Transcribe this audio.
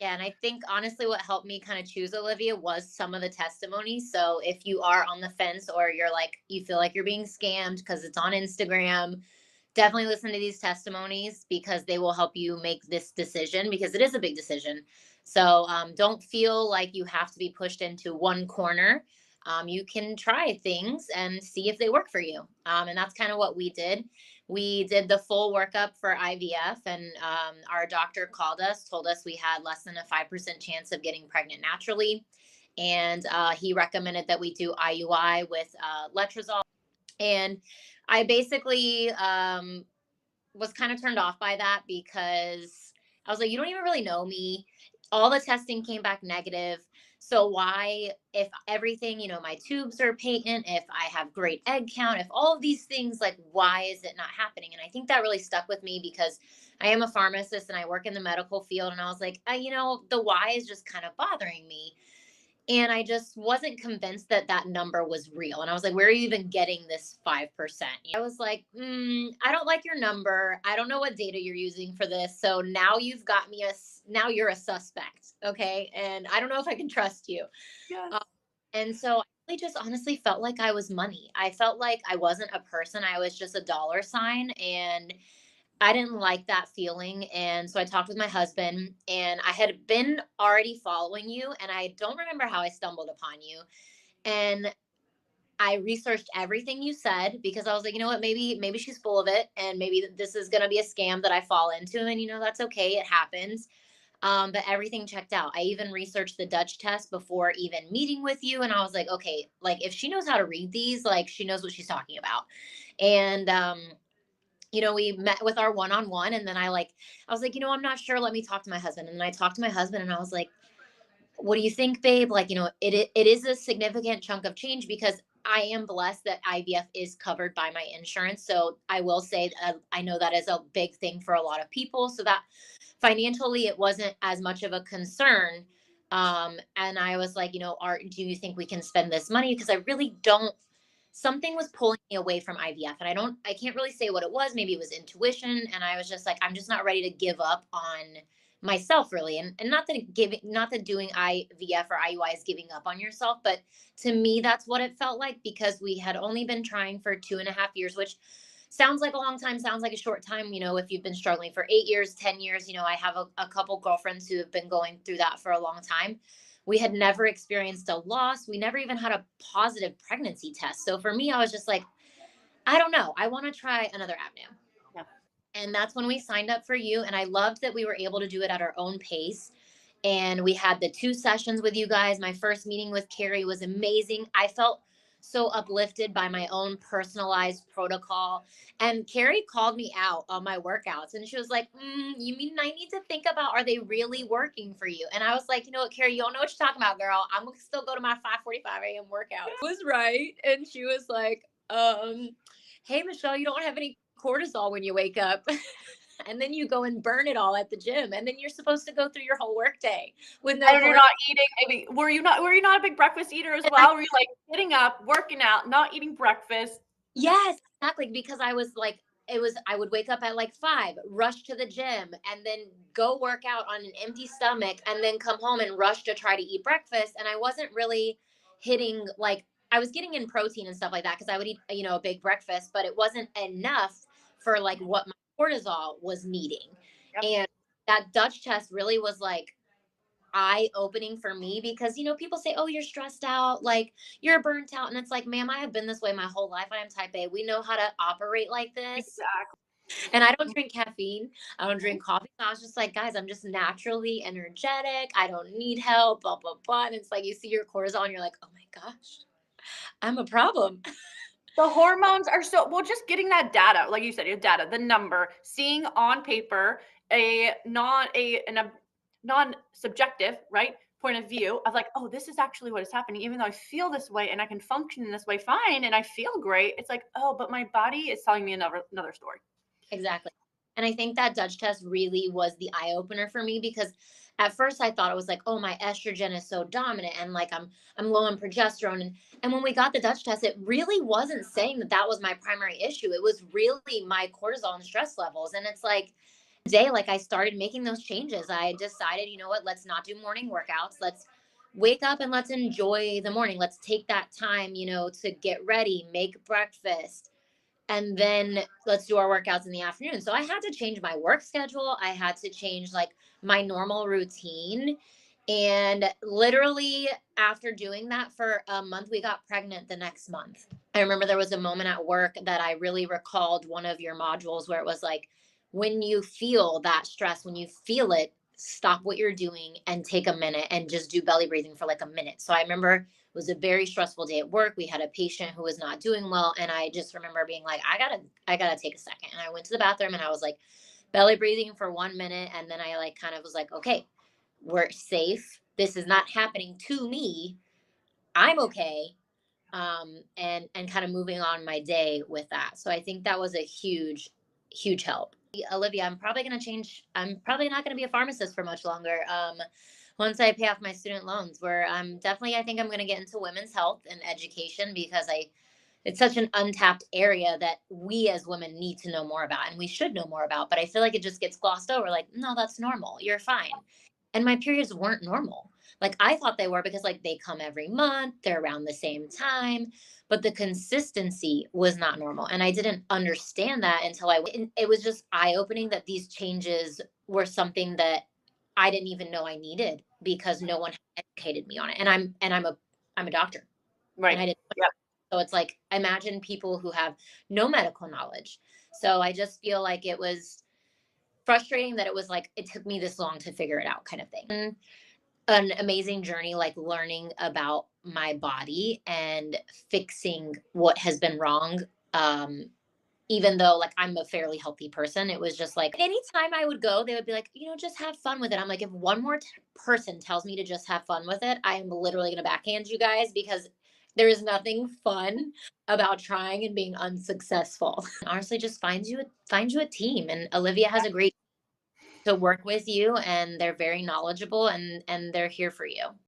Yeah, and I think honestly what helped me kind of choose Olivia was some of the testimonies. So if you are on the fence or you're like you feel like you're being scammed because it's on Instagram, definitely listen to these testimonies because they will help you make this decision because it is a big decision. So don't feel like you have to be pushed into one corner. You can try things and see if they work for you. And that's kind of what we did. We did the full workup for IVF, and our doctor called us, told us we had less than a 5% chance of getting pregnant naturally. And he recommended that we do IUI with letrozole. And I basically was kind of turned off by that because I was like, you don't even really know me. All the testing came back negative. So why, if everything, my tubes are patent, if I have great egg count, if all of these things, like, why is it not happening? And I think that really stuck with me because I am a pharmacist and I work in the medical field. And I was like, the why is just kind of bothering me. And I just wasn't convinced that that number was real. And I was like, where are you even getting this 5%? I was like, I don't like your number. I don't know what data you're using for this. So now you've got me now you're a suspect. Okay. And I don't know if I can trust you. Yes. Uh, and so I really just honestly felt like I was money. I felt like I wasn't a person. I was just a dollar sign. And I didn't like that feeling. And so I talked with my husband, and I had been already following you. And I don't remember how I stumbled upon you. And I researched everything you said because I was like, you know what, maybe she's full of it. And maybe this is going to be a scam that I fall into. And, that's okay. It happens. But everything checked out. I even researched the Dutch test before even meeting with you. And I was like, okay, like if she knows how to read these, like she knows what she's talking about. And, we met with our one-on-one, and then I was like, I'm not sure. Let me talk to my husband. And then I talked to my husband and I was like, what do you think, babe? Like, it is a significant chunk of change because I am blessed that IVF is covered by my insurance. So I will say I know that is a big thing for a lot of people. So that financially it wasn't as much of a concern. And I was like, do you think we can spend this money? Because I really don't, something was pulling me away from IVF, and I can't really say what it was. Maybe it was intuition. And I was just like, I'm just not ready to give up on myself really. And not that doing IVF or IUI is giving up on yourself, but to me, that's what it felt like because we had only been trying for 2.5 years, which sounds like a long time, sounds like a short time, if you've been struggling for 8 years, 10 years. I have a couple girlfriends who have been going through that for a long time. We had never experienced a loss. We never even had a positive pregnancy test. So for me, I was just like, I don't know. I want to try another avenue. Yeah. And that's when we signed up for you. And I loved that we were able to do it at our own pace. And we had the 2 sessions with you guys. My first meeting with Carrie was amazing. I felt so uplifted by my own personalized protocol. And Carrie called me out on my workouts, and she was like, you mean I need to think about, are they really working for you? And I was like, you know what, Carrie, you don't know what you're talking about, girl. I'm going to still go to my 5:45 a.m. workout. I was right. And she was like, hey, Michelle, you don't have any cortisol when you wake up. And then you go and burn it all at the gym, and then you're supposed to go through your whole workday with no And you're cortisol. not eating. Maybe were you not a big breakfast eater as well? Were you like getting up, working out, not eating breakfast? Yes, exactly. Because I was like, I would wake up at like 5, rush to the gym, and then go work out on an empty stomach, and then come home and rush to try to eat breakfast. And I wasn't really hitting, like, I was getting in protein and stuff like that because I would eat, a big breakfast, but it wasn't enough for like what my cortisol was needing. Yep. And that Dutch test really was like, eye opening for me because people say, oh, you're stressed out, like you're burnt out, and it's like, ma'am, I have been this way my whole life. I am type A. We know how to operate like this. Exactly. And I don't drink caffeine, I don't drink coffee. So I was just like, guys, I'm just naturally energetic, I don't need help, blah blah blah. And it's like you see your cortisol and you're like, oh my gosh, I'm a problem. The hormones are so well. Just getting that data, like you said, your data, the number, seeing on paper a non-subjective, right, point of view of like, oh, this is actually what is happening. Even though I feel this way and I can function in this way fine and I feel great, it's like, oh, but my body is telling me another story. Exactly. And I think that Dutch test really was the eye opener for me because at first I thought it was like, oh, my estrogen is so dominant and like I'm low on progesterone. And when we got the Dutch test, it really wasn't saying that that was my primary issue. It was really my cortisol and stress levels. And it's like, Day, like I started making those changes. I decided, you know what, let's not do morning workouts. Let's wake up and let's enjoy the morning. Let's take that time, to get ready, make breakfast, and then let's do our workouts in the afternoon. So I had to change my work schedule. I had to change like my normal routine. And literally, after doing that for a month, we got pregnant the next month. I remember there was a moment at work that I really recalled one of your modules where it was like, when you feel that stress, when you feel it, stop what you're doing and take a minute and just do belly breathing for like a minute. So I remember it was a very stressful day at work. We had a patient who was not doing well. And I just remember being like, I gotta take a second. And I went to the bathroom and I was like belly breathing for 1 minute. And then I like kind of was like, okay, we're safe. This is not happening to me. I'm okay. And kind of moving on my day with that. So I think that was a huge help. Olivia, I'm probably not going to be a pharmacist for much longer. Once I pay off my student loans, where I think I'm going to get into women's health and education, because it's such an untapped area that we as women need to know more about and we should know more about. But I feel like it just gets glossed over. Like, no, that's normal. You're fine. And my periods weren't normal. Like I thought they were, because like they come every month, they're around the same time, but the consistency was not normal. And I didn't understand that until and it was just eye opening that these changes were something that I didn't even know I needed, because no one had educated me on it. I'm a doctor, and Right. I didn't. Yeah. So it's like, imagine people who have no medical knowledge. So I just feel like it was frustrating that it was like it took me this long to figure it out, kind of thing. An amazing journey, like learning about my body and fixing what has been wrong. um Even though like I'm a fairly healthy person, it was just like anytime I would go, they would be like, just have fun with it. I'm like, if one more person tells me to just have fun with it, I am literally going to backhand you guys, because there is nothing fun about trying and being unsuccessful. Honestly, just find you a team, and Olivia has a great to work with you, and they're very knowledgeable, and they're here for you.